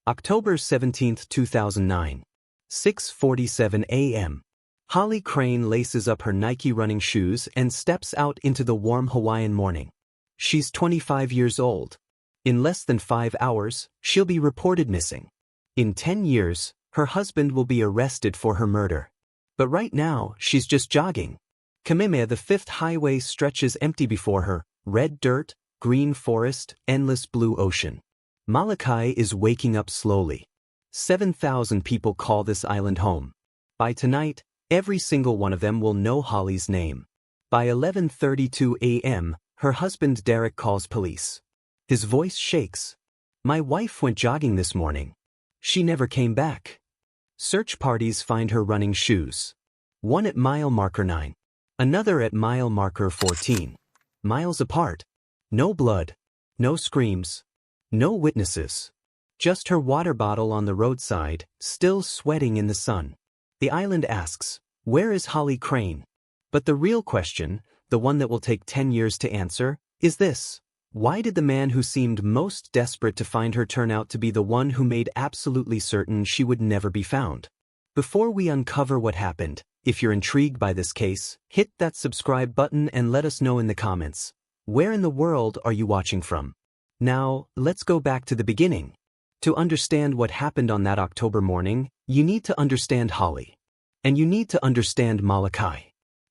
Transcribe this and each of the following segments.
October 17, 2009. 6:47 a.m. Holly Crain laces up her Nike running shoes and steps out into the warm Hawaiian morning. She's 25 years old. In less than 5 hours, she'll be reported missing. In 10 years, her husband will be arrested for her murder. But right now, she's just jogging. Kamehameha V Highway stretches empty before her, red dirt, green forest, endless blue ocean. Molokai is waking up slowly. 7,000 people call this island home. By tonight, every single one of them will know Holly's name. By 11:32 a.m., her husband Derek calls police. His voice shakes. "My wife went jogging this morning. She never came back." Search parties find her running shoes. One at mile marker 9. Another at mile marker 14. Miles apart. No blood. No screams. No witnesses. Just her water bottle on the roadside, still sweating in the sun. The island asks, "Where is Holly Crain?" But the real question, the one that will take 10 years to answer, is this: why did the man who seemed most desperate to find her turn out to be the one who made absolutely certain she would never be found? Before we uncover what happened, if you're intrigued by this case, hit that subscribe button and let us know in the comments. Where in the world are you watching from? Now, let's go back to the beginning. To understand what happened on that October morning, you need to understand Holly. And you need to understand Molokai.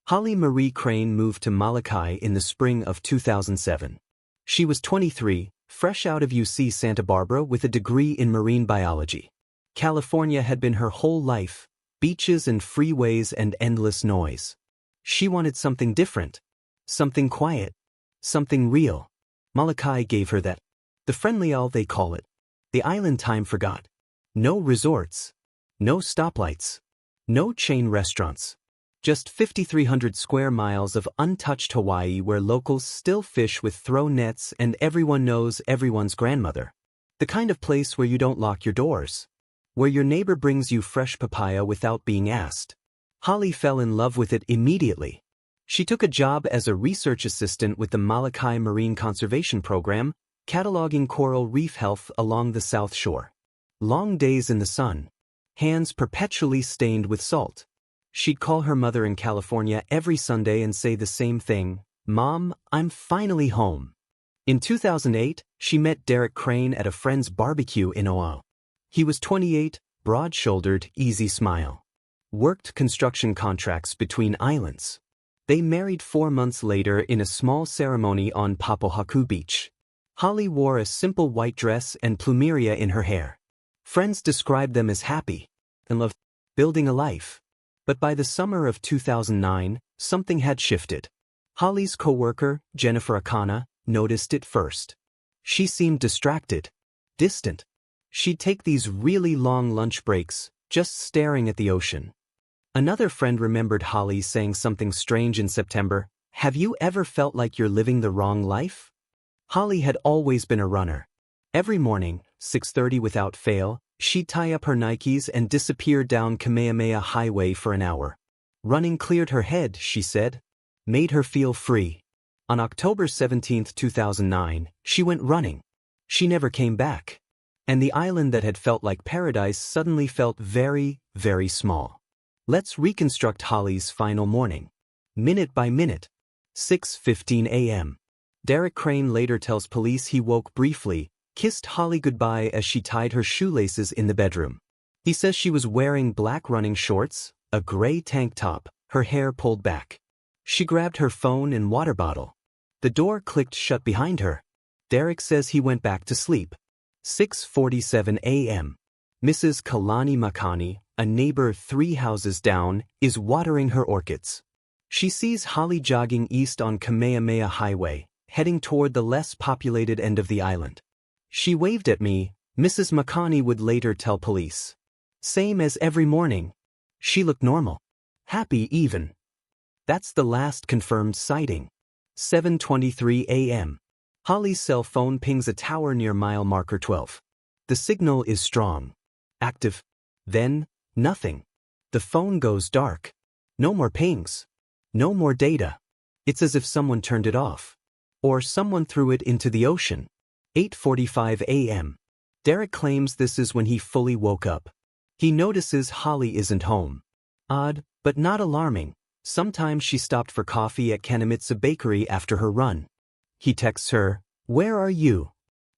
Holly Marie Crain moved to Molokai in the spring of 2007. She was 23, fresh out of UC Santa Barbara with a degree in marine biology. California had been her whole life, beaches and freeways and endless noise. She wanted something different, something quiet, something real. Molokai gave her that. The friendly all they call it. The island time forgot. No resorts. No stoplights. No chain restaurants. Just 5,300 square miles of untouched Hawaii where locals still fish with throw nets and everyone knows everyone's grandmother. The kind of place where you don't lock your doors. Where your neighbor brings you fresh papaya without being asked. Holly fell in love with it immediately. She took a job as a research assistant with the Molokai Marine Conservation Program, cataloging coral reef health along the South Shore. Long days in the sun. Hands perpetually stained with salt. She'd call her mother in California every Sunday and say the same thing, "Mom, I'm finally home." In 2008, she met Derek Crain at a friend's barbecue in Oahu. He was 28, broad-shouldered, easy smile. Worked construction contracts between islands. They married 4 months later in a small ceremony on Papohaku Beach. Holly wore a simple white dress and plumeria in her hair. Friends described them as happy and loved building a life. But by the summer of 2009, something had shifted. Holly's co-worker, Jennifer Akana, noticed it first. She seemed distracted, distant. She'd take these really long lunch breaks, just staring at the ocean. Another friend remembered Holly saying something strange in September. "Have you ever felt like you're living the wrong life?" Holly had always been a runner. Every morning, 6:30 without fail, she'd tie up her Nikes and disappear down Kamehameha Highway for an hour. Running cleared her head, she said. Made her feel free. On October 17, 2009, she went running. She never came back. And the island that had felt like paradise suddenly felt very, very small. Let's reconstruct Holly's final morning. Minute by minute. 6:15 a.m. Derek Crain later tells police he woke briefly, kissed Holly goodbye as she tied her shoelaces in the bedroom. He says she was wearing black running shorts, a gray tank top, her hair pulled back. She grabbed her phone and water bottle. The door clicked shut behind her. Derek says he went back to sleep. 6:47 a.m. Mrs. Kalani Makani, a neighbor 3 houses down, is watering her orchids. She sees Holly jogging east on Kamehameha Highway, heading toward the less populated end of the island. "She waved at me," Mrs. Makani would later tell police. "Same as every morning. She looked normal. Happy even." That's the last confirmed sighting. 7:23 a.m. Holly's cell phone pings a tower near mile marker 12. The signal is strong. Active. Then, nothing. The phone goes dark. No more pings. No more data. It's as if someone turned it off. Or someone threw it into the ocean. 8:45 a.m. Derek claims this is when he fully woke up. He notices Holly isn't home. Odd, but not alarming. Sometimes she stopped for coffee at Kamehameha Bakery after her run. He texts her, "Where are you?"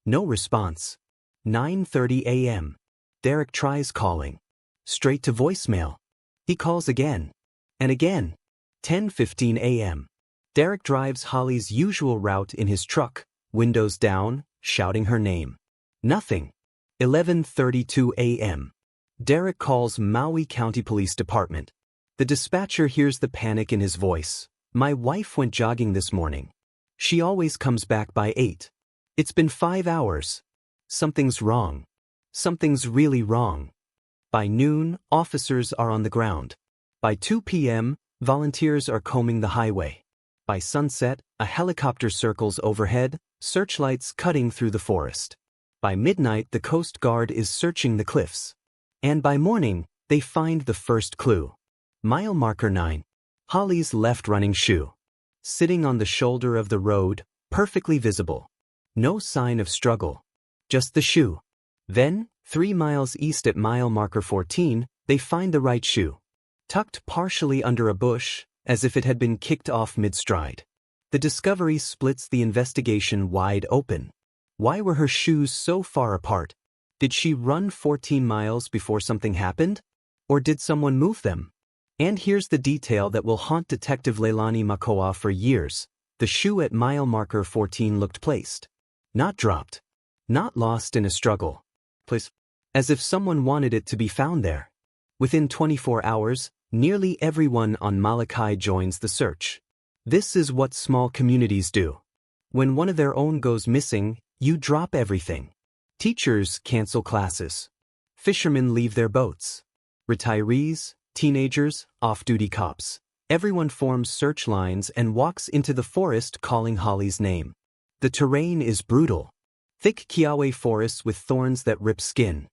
No response. 9:30 a.m. Derek tries calling. Straight to voicemail. He calls again. And again. 10:15 a.m. Derek drives Holly's usual route in his truck, windows down, shouting her name. Nothing. 11:32 a.m. Derek calls Maui County Police Department. The dispatcher hears the panic in his voice. "My wife went jogging this morning. She always comes back by 8. It's been 5 hours. Something's wrong. Something's really wrong." By noon, officers are on the ground. By 2 p.m., volunteers are combing the highway. By sunset, a helicopter circles overhead, searchlights cutting through the forest. By midnight, the Coast Guard is searching the cliffs. And by morning, they find the first clue. Mile marker 9. Holly's left running shoe. Sitting on the shoulder of the road, perfectly visible. No sign of struggle. Just the shoe. Then, 3 miles east at mile marker 14, they find the right shoe. Tucked partially under a bush, as if it had been kicked off mid-stride. The discovery splits the investigation wide open. Why were her shoes so far apart? Did she run 14 miles before something happened? Or did someone move them? And here's the detail that will haunt Detective Leilani Makoa for years. The shoe at mile marker 14 looked placed. Not dropped. Not lost in a struggle. Placed. As if someone wanted it to be found there. Within 24 hours, nearly everyone on Molokai joins the search. This is what small communities do. When one of their own goes missing, you drop everything. Teachers cancel classes. Fishermen leave their boats. Retirees, teenagers, off-duty cops. Everyone forms search lines and walks into the forest calling Holly's name. The terrain is brutal. Thick kiawe forests with thorns that rip skin.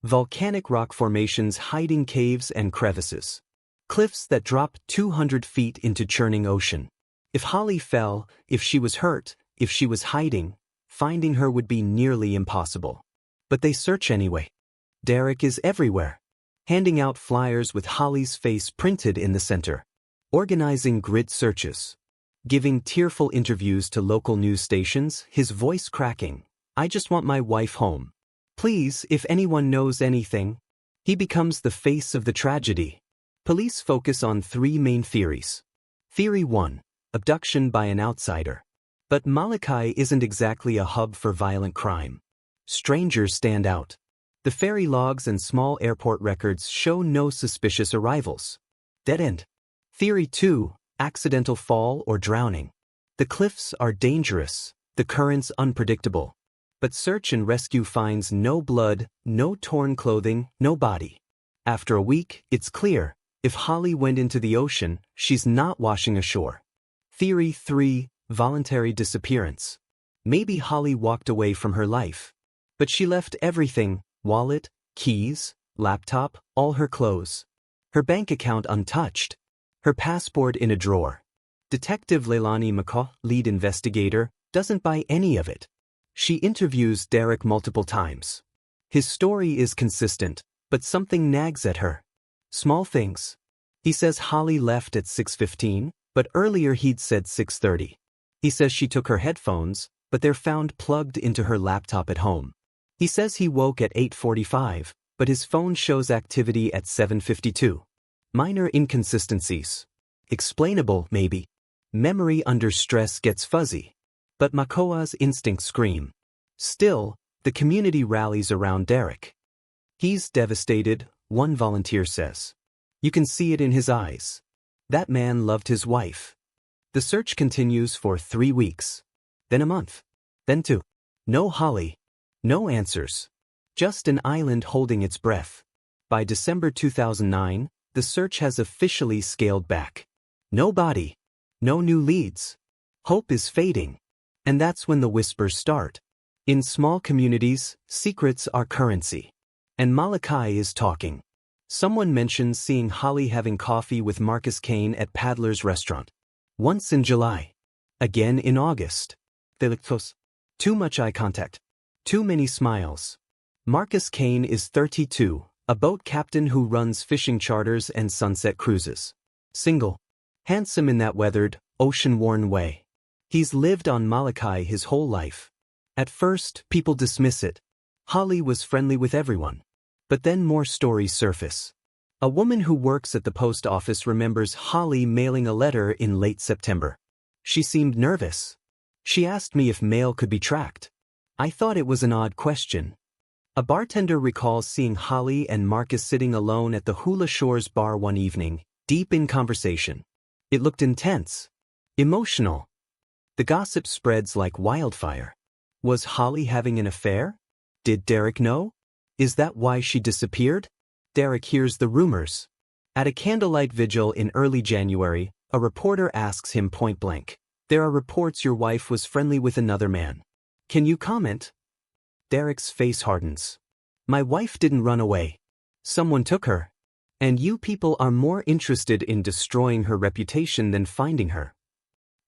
Volcanic rock formations hiding caves and crevices. Cliffs that drop 200 feet into churning ocean. If Holly fell, if she was hurt, if she was hiding, finding her would be nearly impossible. But they search anyway. Derek is everywhere. Handing out flyers with Holly's face printed in the center. Organizing grid searches. Giving tearful interviews to local news stations, his voice cracking. "I just want my wife home. Please, if anyone knows anything." He becomes the face of the tragedy. Police focus on 3 main theories. Theory 1. Abduction by an outsider. But Molokai isn't exactly a hub for violent crime. Strangers stand out. The ferry logs and small airport records show no suspicious arrivals. Dead end. Theory 2. Accidental fall or drowning. The cliffs are dangerous, the currents unpredictable. But search and rescue finds no blood, no torn clothing, no body. After a week, it's clear, if Holly went into the ocean, she's not washing ashore. Theory 3. Voluntary disappearance. Maybe Holly walked away from her life. But she left everything, wallet, keys, laptop, all her clothes. Her bank account untouched. Her passport in a drawer. Detective Leilani Makoa, lead investigator, doesn't buy any of it. She interviews Derek multiple times. His story is consistent, but something nags at her. Small things. He says Holly left at 6:15, but earlier he'd said 6:30. He says she took her headphones, but they're found plugged into her laptop at home. He says he woke at 8:45, but his phone shows activity at 7:52. Minor inconsistencies. Explainable, maybe. Memory under stress gets fuzzy. But Makoa's instincts scream. Still, the community rallies around Derek. He's devastated, one volunteer says. You can see it in his eyes. That man loved his wife. The search continues for 3 weeks. Then a month. Then 2. No Holly. No answers. Just an island holding its breath. By December 2009, the search has officially scaled back. No body. No new leads. Hope is fading. And that's when the whispers start. In small communities, secrets are currency. And Molokai is talking. Someone mentions seeing Holly having coffee with Marcus Kane at Paddler's Restaurant. Once in July. Again in August. Too much eye contact. Too many smiles. Marcus Kane is 32, a boat captain who runs fishing charters and sunset cruises. Single. Handsome in that weathered, ocean-worn way. He's lived on Molokai his whole life. At first, people dismiss it. Holly was friendly with everyone. But then more stories surface. A woman who works at the post office remembers Holly mailing a letter in late September. She seemed nervous. She asked me if mail could be tracked. I thought it was an odd question. A bartender recalls seeing Holly and Marcus sitting alone at the Hula Shores bar one evening, deep in conversation. It looked intense. Emotional. The gossip spreads like wildfire. Was Holly having an affair? Did Derek know? Is that why she disappeared? Derek hears the rumors. At a candlelight vigil in early January, a reporter asks him point blank, "There are reports your wife was friendly with another man. Can you comment?" Derek's face hardens. "My wife didn't run away. Someone took her. And you people are more interested in destroying her reputation than finding her."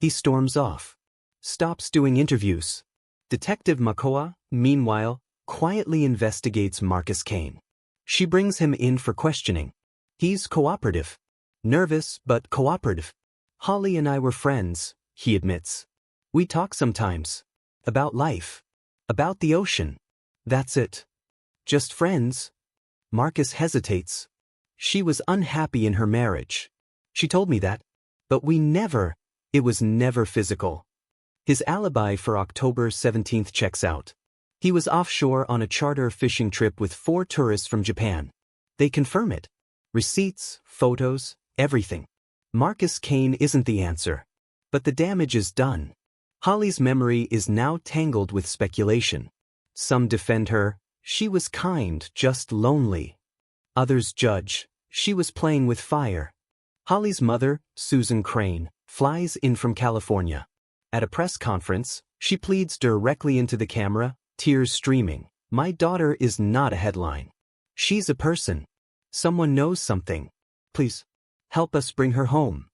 He storms off. Stops doing interviews. Detective Makoa, meanwhile, quietly investigates Marcus Kane. She brings him in for questioning. He's cooperative. Nervous, but cooperative. "Holly and I were friends," he admits. "We talk sometimes. About life. About the ocean. That's it. Just friends." Marcus hesitates. "She was unhappy in her marriage. She told me that. But it was never physical." His alibi for October 17th checks out. He was offshore on a charter fishing trip with 4 tourists from Japan. They confirm it. Receipts, photos, everything. Marcus Kane isn't the answer. But the damage is done. Holly's memory is now tangled with speculation. Some defend her. She was kind, just lonely. Others judge. She was playing with fire. Holly's mother, Susan Crain, flies in from California. At a press conference, she pleads directly into the camera, tears streaming. "My daughter is not a headline. She's a person. Someone knows something. Please, help us bring her home."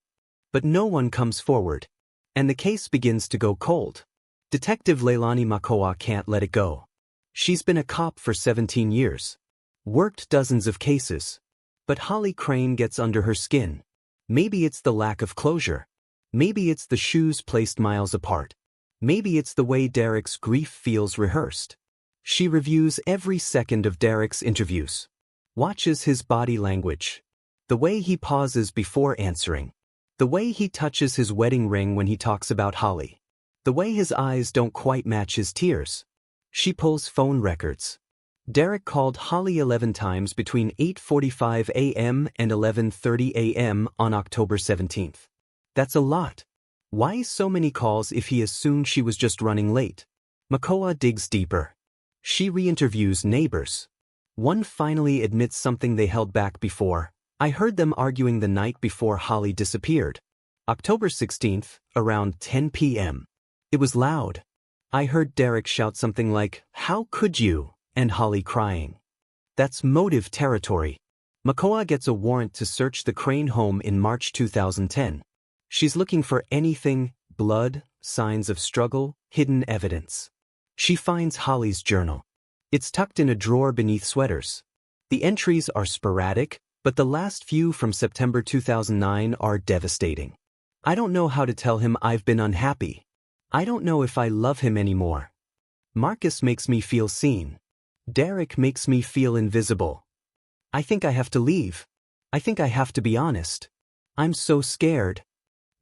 But no one comes forward. And the case begins to go cold. Detective Leilani Makoa can't let it go. She's been a cop for 17 years. Worked dozens of cases. But Holly Crain gets under her skin. Maybe it's the lack of closure. Maybe it's the shoes placed miles apart. Maybe it's the way Derek's grief feels rehearsed. She reviews every second of Derek's interviews. Watches his body language. The way he pauses before answering. The way he touches his wedding ring when he talks about Holly. The way his eyes don't quite match his tears. She pulls phone records. Derek called Holly 11 times between 8:45 a.m. and 11:30 a.m. on October 17th. That's a lot. Why so many calls if he assumed she was just running late? Makoa digs deeper. She re-interviews neighbors. One finally admits something they held back before. "I heard them arguing the night before Holly disappeared. October 16th, around 10 p.m. It was loud. I heard Derek shout something like, 'How could you?' and Holly crying." That's motive territory. Makoa gets a warrant to search the Crain home in March 2010. She's looking for anything: blood, signs of struggle, hidden evidence. She finds Holly's journal. It's tucked in a drawer beneath sweaters. The entries are sporadic, but the last few from September 2009 are devastating. "I don't know how to tell him I've been unhappy. I don't know if I love him anymore. Marcus makes me feel seen. Derek makes me feel invisible. I think I have to leave. I think I have to be honest. I'm so scared."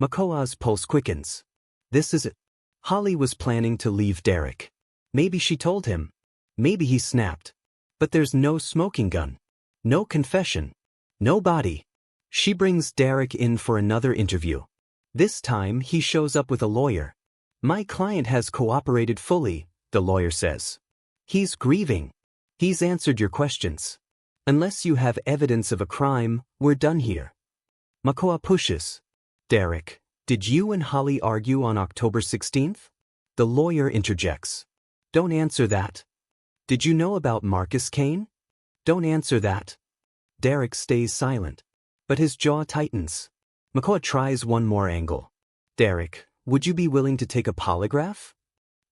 Makoa's pulse quickens. This is it. Holly was planning to leave Derek. Maybe she told him. Maybe he snapped. But there's no smoking gun. No confession. No body. She brings Derek in for another interview. This time he shows up with a lawyer. "My client has cooperated fully," the lawyer says. "He's grieving. He's answered your questions. Unless you have evidence of a crime, we're done here." Makoa pushes. "Derek, did you and Holly argue on October 16th? The lawyer interjects. "Don't answer that." "Did you know about Marcus Kane?" "Don't answer that." Derek stays silent. But his jaw tightens. Makoa tries one more angle. "Derek, would you be willing to take a polygraph?"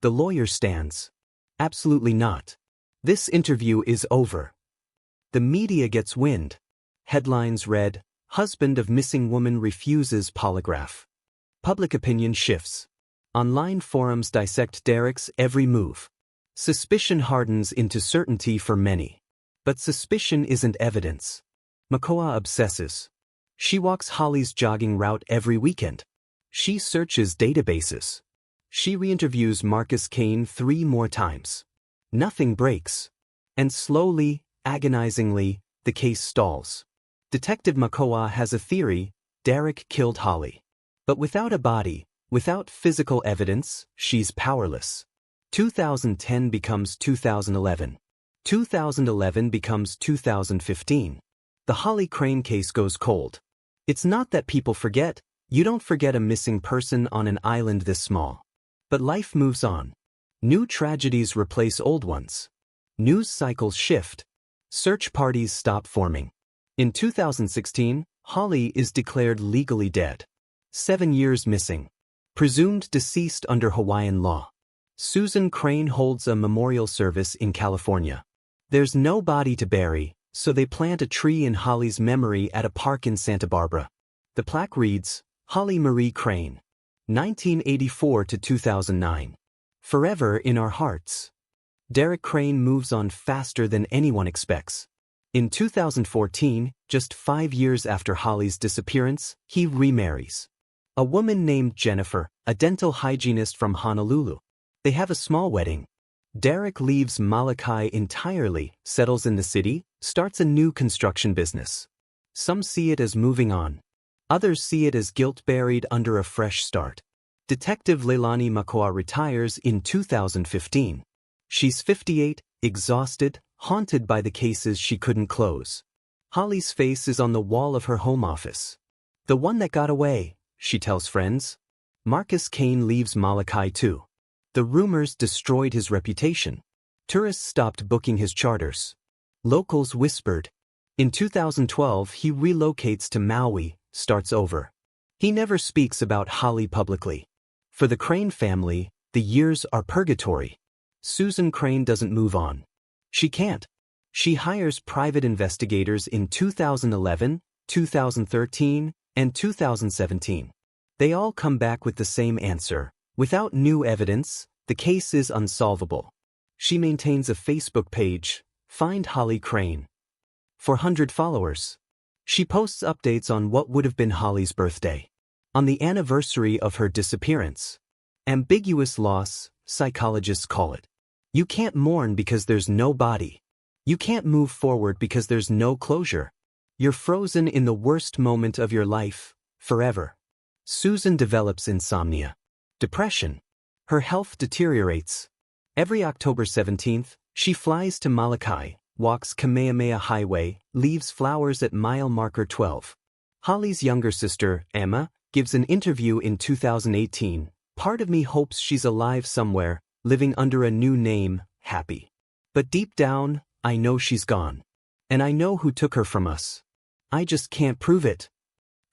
The lawyer stands. "Absolutely not. This interview is over. The media gets wind. Headlines read, "Husband of missing woman refuses polygraph." Public opinion shifts. Online forums dissect Derek's every move. Suspicion hardens into certainty for many. But suspicion isn't evidence. Makoa obsesses. She walks Holly's jogging route every weekend. She searches databases. She re-interviews Marcus Kane 3 more times. Nothing breaks. And slowly, agonizingly, the case stalls. Detective Makoa has a theory: Derek killed Holly. But without a body, without physical evidence, she's powerless. 2010 becomes 2011. 2011 becomes 2015. The Holly Crain case goes cold. It's not that people forget. You don't forget a missing person on an island this small. But life moves on. New tragedies replace old ones. News cycles shift. Search parties stop forming. In 2016, Holly is declared legally dead. 7 years missing. Presumed deceased under Hawaiian law. Susan Crain holds a memorial service in California. There's no body to bury, so they plant a tree in Holly's memory at a park in Santa Barbara. The plaque reads, Holly Marie Crain, 1984 to 2009. Forever in our hearts. Derek Crain moves on faster than anyone expects. In 2014, just 5 years after Holly's disappearance, he remarries. A woman named Jennifer, a dental hygienist from Honolulu. They have a small wedding. Derek leaves Molokai entirely, settles in the city, starts a new construction business. Some see it as moving on. Others see it as guilt buried under a fresh start. Detective Leilani Makoa retires in 2015. She's 58, exhausted, haunted by the cases she couldn't close. Holly's face is on the wall of her home office. The one that got away, she tells friends. Marcus Kane leaves Molokai too. The rumors destroyed his reputation. Tourists stopped booking his charters. Locals whispered. In 2012, he relocates to Maui, starts over. He never speaks about Holly publicly. For the Crain family, the years are purgatory. Susan Crain doesn't move on. She can't. She hires private investigators in 2011, 2013, and 2017. They all come back with the same answer. Without new evidence, the case is unsolvable. She maintains a Facebook page, Find Holly Crain. 400 followers. She posts updates on what would have been Holly's birthday. On the anniversary of her disappearance. Ambiguous loss, psychologists call it. You can't mourn because there's no body. You can't move forward because there's no closure. You're frozen in the worst moment of your life, forever. Susan develops insomnia. Depression. Her health deteriorates. Every October 17th, she flies to Molokai, walks Kamehameha Highway, leaves flowers at mile marker 12. Holly's younger sister, Emma, gives an interview in 2018. Part of me hopes she's alive somewhere, living under a new name, happy. But deep down, I know she's gone. And I know who took her from us. I just can't prove it.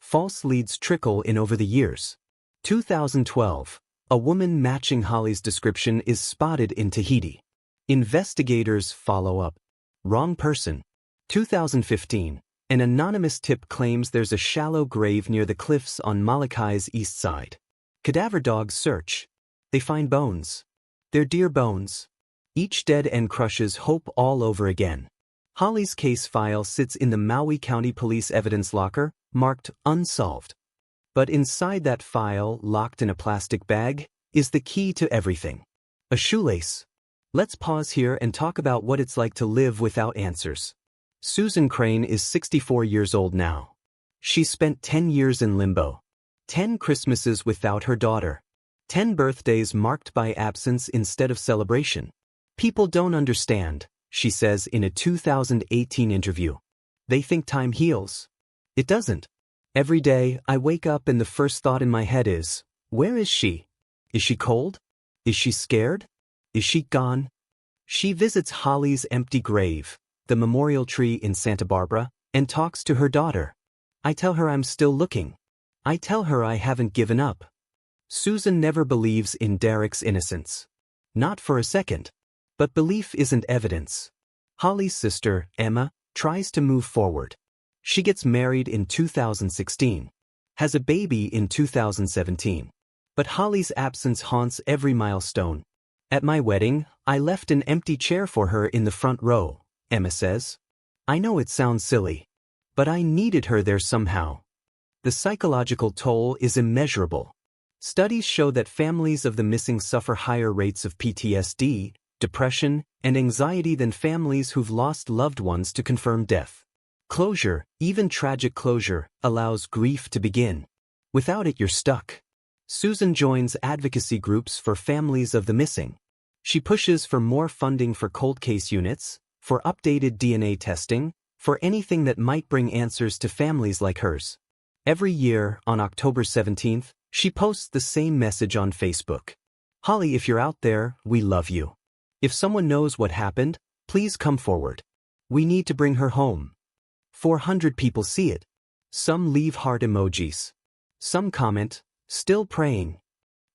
False leads trickle in over the years. 2012. A woman matching Holly's description is spotted in Tahiti. Investigators follow up. Wrong person. 2015. An anonymous tip claims there's a shallow grave near the cliffs on Molokai's east side. Cadaver dogs search. They find bones. They're deer bones. Each dead end crushes hope all over again. Holly's case file sits in the Maui County Police evidence locker, marked unsolved. But inside that file, locked in a plastic bag, is the key to everything. A shoelace. Let's pause here and talk about what it's like to live without answers. Susan Crain is 64 years old now. She spent 10 years in limbo. 10 Christmases without her daughter. 10 birthdays marked by absence instead of celebration. People don't understand, she says in a 2018 interview. They think time heals. It doesn't. Every day, I wake up and the first thought in my head is, where is she? Is she cold? Is she scared? Is she gone? She visits Holly's empty grave, the memorial tree in Santa Barbara, and talks to her daughter. I tell her I'm still looking. I tell her I haven't given up. Susan never believes in Derek's innocence. Not for a second. But belief isn't evidence. Holly's sister, Emma, tries to move forward. She gets married in 2016, has a baby in 2017. But Holly's absence haunts every milestone. At my wedding, I left an empty chair for her in the front row, Emma says. I know it sounds silly, but I needed her there somehow. The psychological toll is immeasurable. Studies show that families of the missing suffer higher rates of PTSD, depression, and anxiety than families who've lost loved ones to confirmed death. Closure, even tragic closure, allows grief to begin. Without it, you're stuck. Susan joins advocacy groups for families of the missing. She pushes for more funding for cold case units, for updated DNA testing, for anything that might bring answers to families like hers. Every year, on October 17th, she posts the same message on Facebook. Holly, if you're out there, we love you. If someone knows what happened, please come forward. We need to bring her home. 400 people see it. Some leave heart emojis. Some comment, still praying.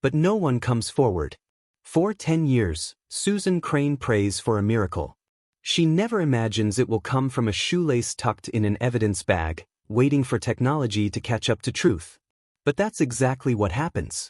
But no one comes forward. For 10 years, Susan Crain prays for a miracle. She never imagines it will come from a shoelace tucked in an evidence bag, waiting for technology to catch up to truth. But that's exactly what happens.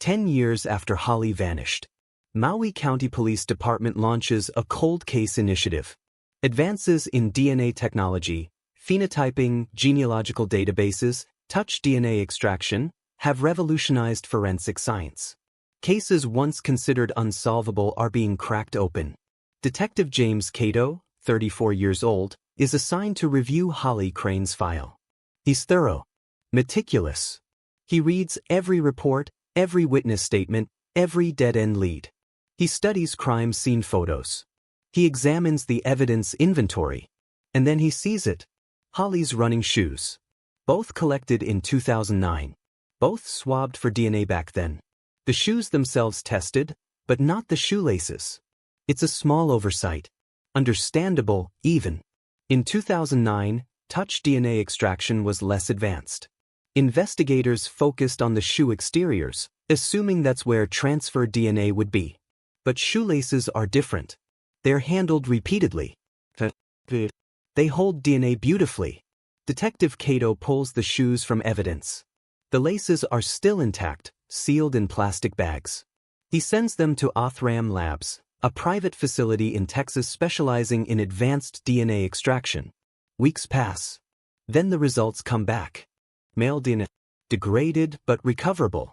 10 years after Holly vanished, Maui County Police Department launches a cold case initiative. Advances in DNA technology, phenotyping, genealogical databases, touch DNA extraction, have revolutionized forensic science. Cases once considered unsolvable are being cracked open. Detective James Cato, 34 years old, is assigned to review Holly Crain's file. He's thorough, meticulous. He reads every report, every witness statement, every dead-end lead. He studies crime scene photos. He examines the evidence inventory. And then he sees it. Holly's running shoes. Both collected in 2009. Both swabbed for DNA back then. The shoes themselves tested, but not the shoelaces. It's a small oversight. Understandable, even. In 2009, touch DNA extraction was less advanced. Investigators focused on the shoe exteriors, assuming that's where transferred DNA would be. But shoelaces are different. They're handled repeatedly. They hold DNA beautifully. Detective Cato pulls the shoes from evidence. The laces are still intact, sealed in plastic bags. He sends them to Othram Labs, a private facility in Texas specializing in advanced DNA extraction. Weeks pass. Then the results come back. Male DNA. Degraded but recoverable.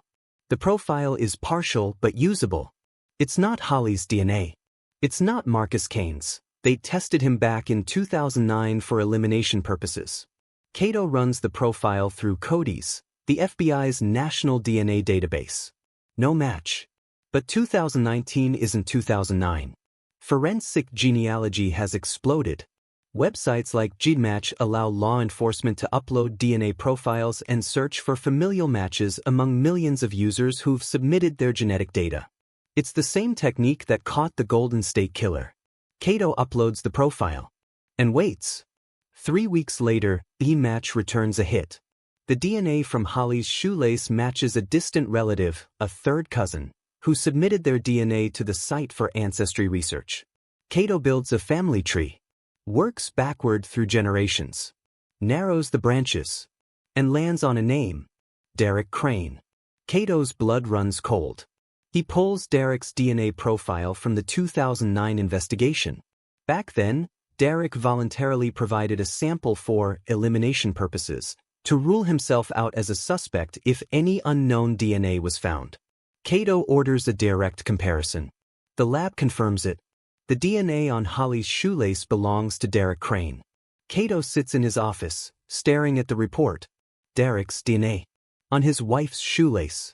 The profile is partial but usable. It's not Holly's DNA. It's not Marcus Kane's. They tested him back in 2009 for elimination purposes. Cato runs the profile through CODIS, the FBI's national DNA database. No match. But 2019 isn't 2009. Forensic genealogy has exploded. Websites like GeneMatch allow law enforcement to upload DNA profiles and search for familial matches among millions of users who've submitted their genetic data. It's the same technique that caught the Golden State Killer. Cato uploads the profile. And waits. 3 weeks later, GeneMatch returns a hit. The DNA from Holly's shoelace matches a distant relative, a third cousin, who submitted their DNA to the site for ancestry research. Cato builds a family tree. Works backward through generations. Narrows the branches. And lands on a name. Derek Crain. Cato's blood runs cold. He pulls Derek's DNA profile from the 2009 investigation. Back then, Derek voluntarily provided a sample for elimination purposes, to rule himself out as a suspect if any unknown DNA was found. Cato orders a direct comparison. The lab confirms it. The DNA on Holly's shoelace belongs to Derek Crain. Cato sits in his office, staring at the report. Derek's DNA. On his wife's shoelace.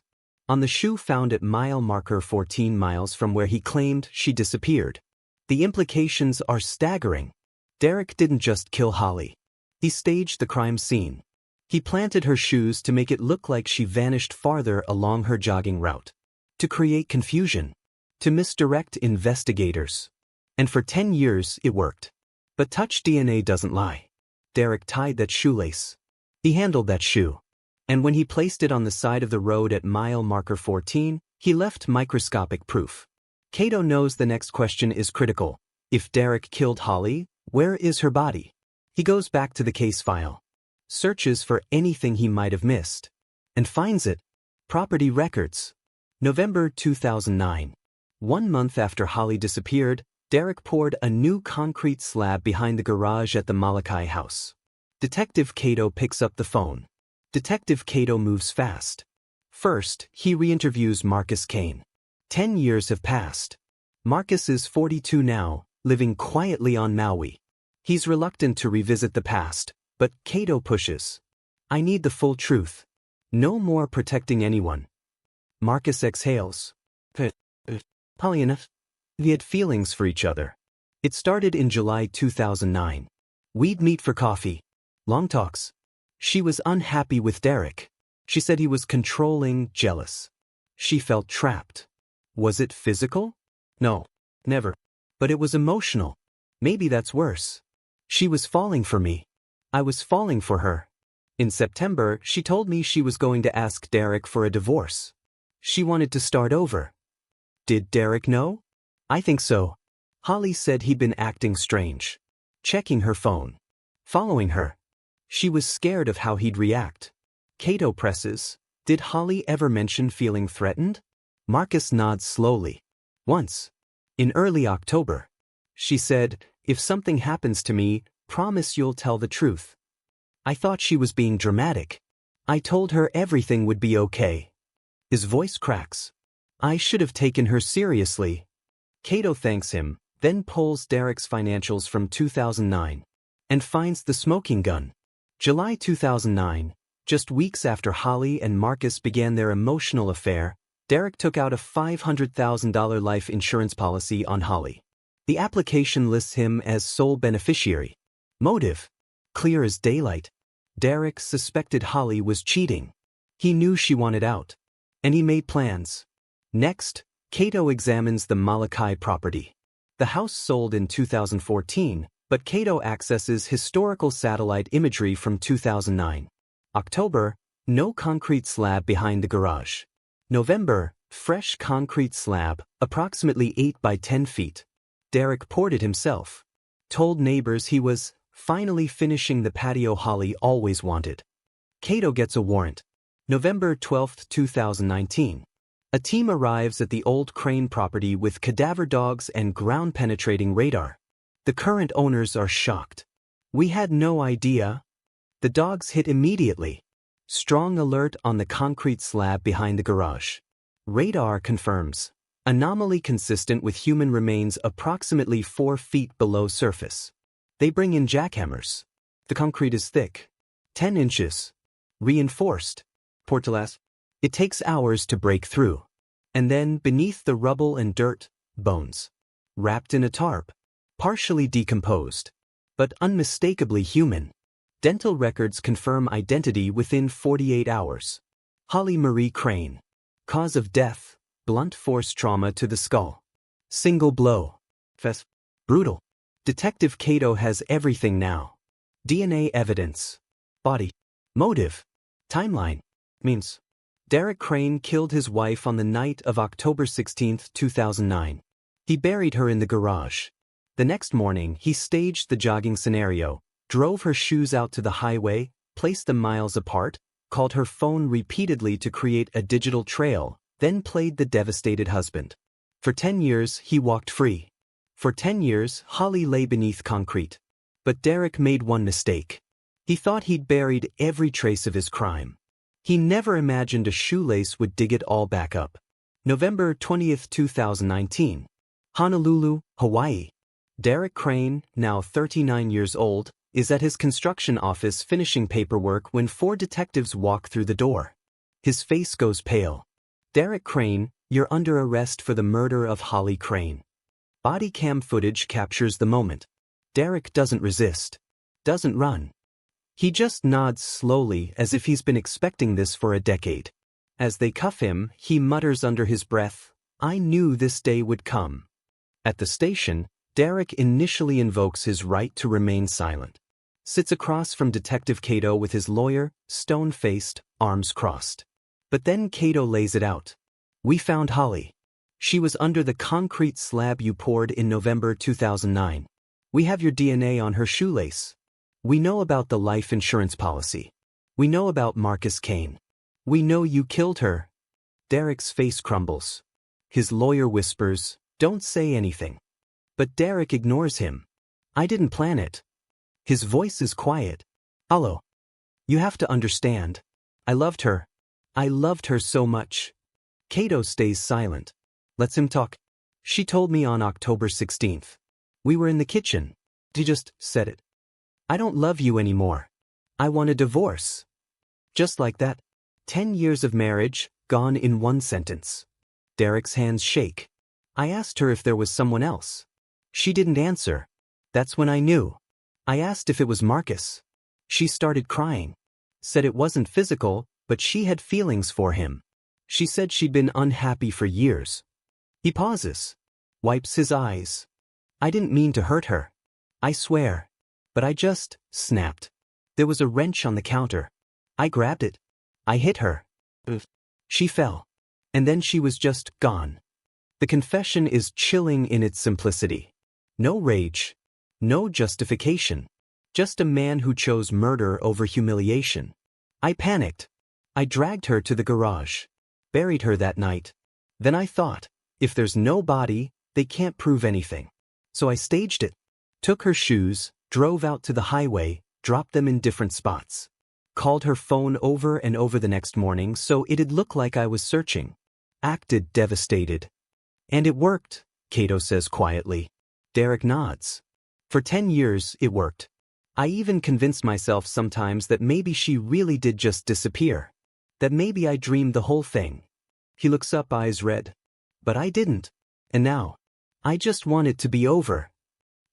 On the shoe found at mile marker 14 miles from where he claimed she disappeared. The implications are staggering. Derek didn't just kill Holly. He staged the crime scene. He planted her shoes to make it look like she vanished farther along her jogging route. To create confusion. To misdirect investigators. And for 10 years it worked. But touch DNA doesn't lie. Derek tied that shoelace. He handled that shoe. And when he placed it on the side of the road at mile marker 14, he left microscopic proof. Kato knows the next question is critical. If Derek killed Holly, where is her body? He goes back to the case file, searches for anything he might have missed, and finds it. Property records. November 2009. 1 month after Holly disappeared, Derek poured a new concrete slab behind the garage at the Molokai house. Detective Kato picks up the phone. Detective Kato moves fast. First, he re-interviews Marcus Kane. 10 years have passed. Marcus is 42 now, living quietly on Maui. He's reluctant to revisit the past, but Kato pushes. I need the full truth. No more protecting anyone. Marcus exhales. Pollyanna, we had feelings for each other. It started in July 2009. We'd meet for coffee. Long talks. She was unhappy with Derek. She said he was controlling, jealous. She felt trapped. Was it physical? No, never. But it was emotional. Maybe that's worse. She was falling for me. I was falling for her. In September, she told me she was going to ask Derek for a divorce. She wanted to start over. Did Derek know? I think so. Holly said he'd been acting strange. Checking her phone. Following her. She was scared of how he'd react. Kato presses. Did Holly ever mention feeling threatened? Marcus nods slowly. Once. In early October. She said, if something happens to me, promise you'll tell the truth. I thought she was being dramatic. I told her everything would be okay. His voice cracks. I should have taken her seriously. Kato thanks him, then pulls Derek's financials from 2009 and finds the smoking gun. July 2009, just weeks after Holly and Marcus began their emotional affair, Derek took out a $500,000 life insurance policy on Holly. The application lists him as sole beneficiary. Motive. Clear as daylight. Derek suspected Holly was cheating. He knew she wanted out. And he made plans. Next, Kato examines the Molokai property. The house sold in 2014, but Kato accesses historical satellite imagery from 2009. October, no concrete slab behind the garage. November, fresh concrete slab, approximately 8 by 10 feet. Derek poured it himself. Told neighbors he was finally finishing the patio Holly always wanted. Kato gets a warrant. November 12, 2019. A team arrives at the old Crain property with cadaver dogs and ground-penetrating radar. The current owners are shocked. We had no idea. The dogs hit immediately. Strong alert on the concrete slab behind the garage. Radar confirms. Anomaly consistent with human remains approximately 4 feet below surface. They bring in jackhammers. The concrete is thick. 10 inches. Reinforced. Portalas. It takes hours to break through. And then, beneath the rubble and dirt, bones. Wrapped in a tarp. Partially decomposed. But unmistakably human. Dental records confirm identity within 48 hours. Holly Marie Crain. Cause of death, blunt force trauma to the skull. Single blow. Brutal. Detective Kato has everything now. DNA evidence. Body. Motive. Timeline. Means. Derek Crain killed his wife on the night of October 16, 2009. He buried her in the garage. The next morning, he staged the jogging scenario, drove her shoes out to the highway, placed them miles apart, called her phone repeatedly to create a digital trail, then played the devastated husband. For 10 years, he walked free. For 10 years, Holly lay beneath concrete. But Derek made one mistake. He thought he'd buried every trace of his crime. He never imagined a shoelace would dig it all back up. November 20, 2019. Honolulu, Hawaii. Derek Crain, now 39 years old, is at his construction office finishing paperwork when 4 detectives walk through the door. His face goes pale. Derek Crain, you're under arrest for the murder of Holly Crain. Body cam footage captures the moment. Derek doesn't resist. Doesn't run. He just nods slowly as if he's been expecting this for a decade. As they cuff him, he mutters under his breath, I knew this day would come. At the station, Derek initially invokes his right to remain silent. Sits across from Detective Kato with his lawyer, stone-faced, arms crossed. But then Kato lays it out. We found Holly. She was under the concrete slab you poured in November 2009. We have your DNA on her shoelace. We know about the life insurance policy. We know about Marcus Kane. We know you killed her. Derek's face crumbles. His lawyer whispers, "Don't say anything." But Derek ignores him. "I didn't plan it." His voice is quiet. "Hello. You have to understand. I loved her. I loved her so much." Kato stays silent. Lets him talk. "She told me on October 16th. We were in the kitchen. He just said it. I don't love you anymore. I want a divorce." Just like that. 10 years of marriage, gone in one sentence. Derek's hands shake. "I asked her if there was someone else. She didn't answer. That's when I knew. I asked if it was Marcus. She started crying. Said it wasn't physical, but she had feelings for him. She said she'd been unhappy for years." He pauses. Wipes his eyes. "I didn't mean to hurt her. I swear. But I just snapped. There was a wrench on the counter. I grabbed it. I hit her. She fell. And then she was just gone." The confession is chilling in its simplicity. No rage. No justification. Just a man who chose murder over humiliation. "I panicked. I dragged her to the garage. Buried her that night. Then I thought, if there's no body, they can't prove anything. So I staged it. Took her shoes, drove out to the highway, dropped them in different spots. Called her phone over and over the next morning so it'd look like I was searching. Acted devastated. And it worked," Kato says quietly. Derek nods. "For 10 years, it worked. I even convinced myself sometimes that maybe she really did just disappear. That maybe I dreamed the whole thing." He looks up, eyes red. "But I didn't. And now, I just want it to be over."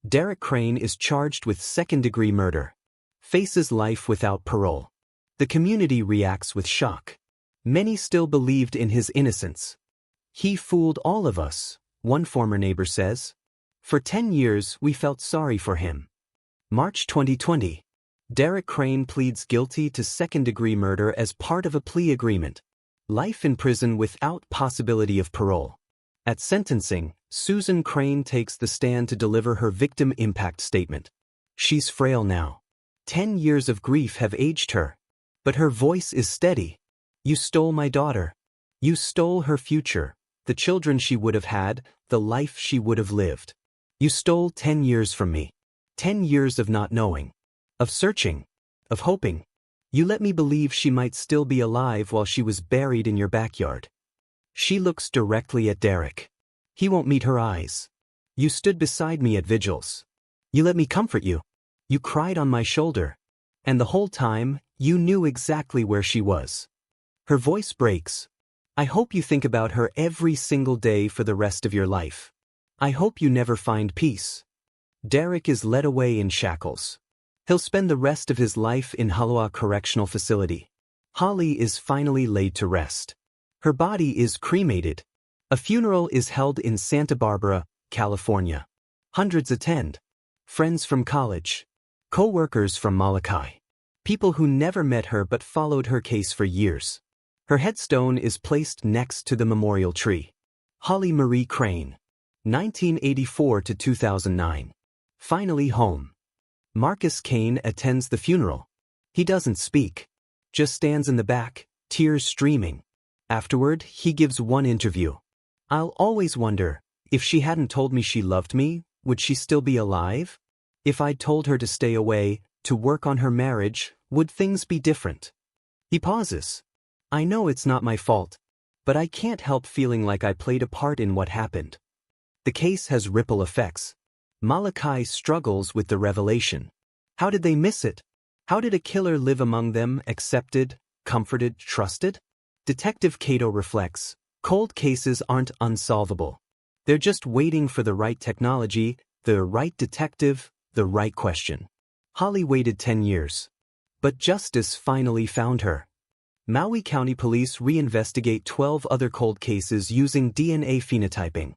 Derek Crain is charged with second-degree murder. Faces life without parole. The community reacts with shock. Many still believed in his innocence. "He fooled all of us," one former neighbor says. "For 10 years we felt sorry for him." March 2020. Derek Crain pleads guilty to second-degree murder as part of a plea agreement. Life in prison without possibility of parole. At sentencing, Susan Crain takes the stand to deliver her victim impact statement. She's frail now. 10 years of grief have aged her. But her voice is steady. "You stole my daughter. You stole her future, the children she would have had, the life she would have lived. You stole 10 years from me. 10 years of not knowing. Of searching. Of hoping. You let me believe she might still be alive while she was buried in your backyard." She looks directly at Derek. He won't meet her eyes. "You stood beside me at vigils. You let me comfort you. You cried on my shoulder. And the whole time, you knew exactly where she was." Her voice breaks. "I hope you think about her every single day for the rest of your life. I hope you never find peace." Derek is led away in shackles. He'll spend the rest of his life in Haloa Correctional Facility. Holly is finally laid to rest. Her body is cremated. A funeral is held in Santa Barbara, California. Hundreds attend. Friends from college. Co-workers from Molokai. People who never met her but followed her case for years. Her headstone is placed next to the memorial tree. Holly Marie Crain. 1984 to 2009. Finally home. Marcus Kane attends the funeral. He doesn't speak. Just stands in the back, tears streaming. Afterward, he gives one interview. "I'll always wonder, if she hadn't told me she loved me, would she still be alive? If I'd told her to stay away, to work on her marriage, would things be different?" He pauses. "I know it's not my fault, but I can't help feeling like I played a part in what happened." The case has ripple effects. Molokai struggles with the revelation. How did they miss it? How did a killer live among them, accepted, comforted, trusted? Detective Kato reflects, cold cases aren't unsolvable. They're just waiting for the right technology, the right detective, the right question. Holly waited 10 years. But justice finally found her. Maui County Police reinvestigate 12 other cold cases using DNA phenotyping.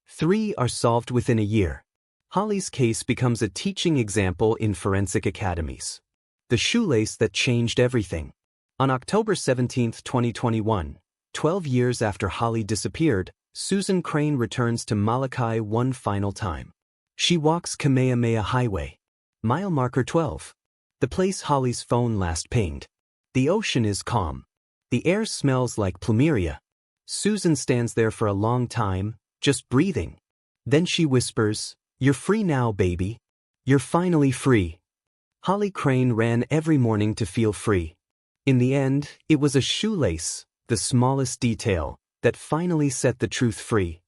3 are solved within a year. Holly's case becomes a teaching example in forensic academies. The shoelace that changed everything. On October 17, 2021, 12 years after Holly disappeared, Susan Crain returns to Molokai one final time. She walks Kamehameha Highway. Mile marker 12. The place Holly's phone last pinged. The ocean is calm. The air smells like plumeria. Susan stands there for a long time, just breathing. Then she whispers, "You're free now, baby. You're finally free." Holly Crain ran every morning to feel free. In the end, it was a shoelace, the smallest detail, that finally set the truth free.